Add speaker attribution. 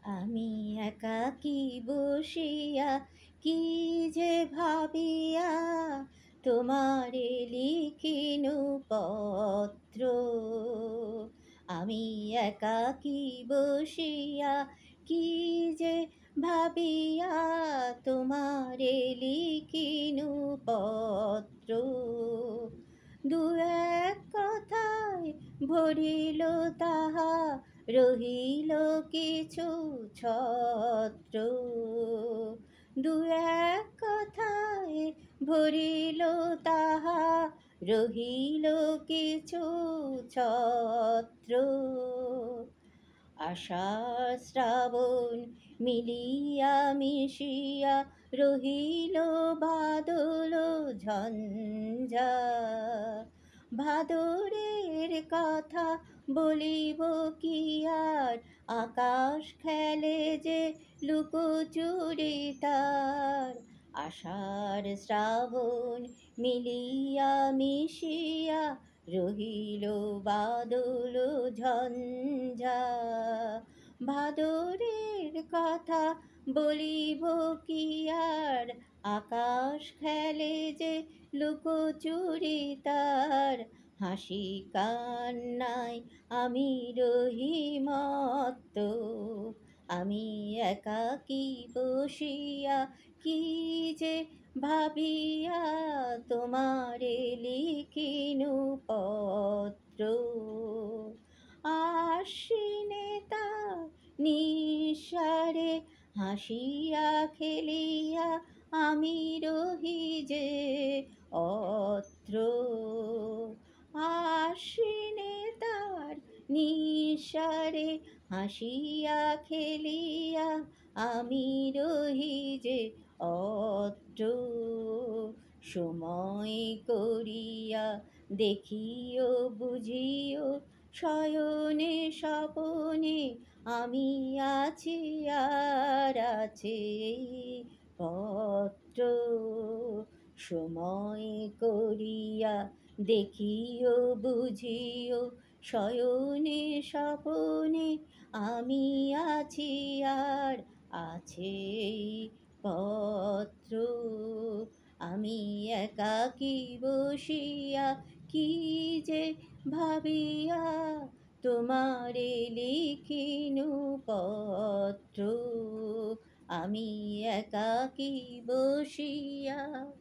Speaker 1: আমি একাকী বসিয়া কি যে ভাবিয়া তোমারে লিখিনু পত্র। আমি একাকী বসিয়া কি যে ভাবিয়া তোমারে লিখিনু পত্র। দু এক কথায় ভরিল তাহা, রহিল কিছু ছত্র। দু এক কথায় ভরিল তাহা, রহিল কিছু ছত্র। আষাঢ় শ্রাবণ মিলিয়া মিশিয়া রহিল বাদল ঝঞ্ঝা। ভাদরের কথা বলিব কি আর, আকাশ খেলে যে লুকোচুরি তার। আষাঢ় শ্রাবণ মিলিয়া মিশিয়া রহিল বাদল ঝঞ্ঝা। ভাদরের কথা বলিব কি আর, আকাশ খেলে যে লুকোচুরি তার। হাসি কান্নায় আমি রহি মত্ত, আমি একাকী বসিয়া কি যে ভাবিয়া তোমারে লিখিনু পত্র। আশ্বিনে তার নিঃসারে হাসিয়া খেলিয়া আমি রহি যে অত্র। আশ্বিনে তার নিঃসারে হাসিয়া খেলিয়া আমি রহি যে অত্র। সময় করিয়া দেখিও বুঝিও শয়নে স্বপনে আমি আছি আর আছে এই পত্র। সময় করিয়া দেখিও বুঝিও শয়নে স্বপনে আমি আছি আর আছে এই পত্র। আমি একাকী বসিয়া কি যে ভাবিয়া তোমারে লিখিনু পত্র। আমি একাকী বসিয়া।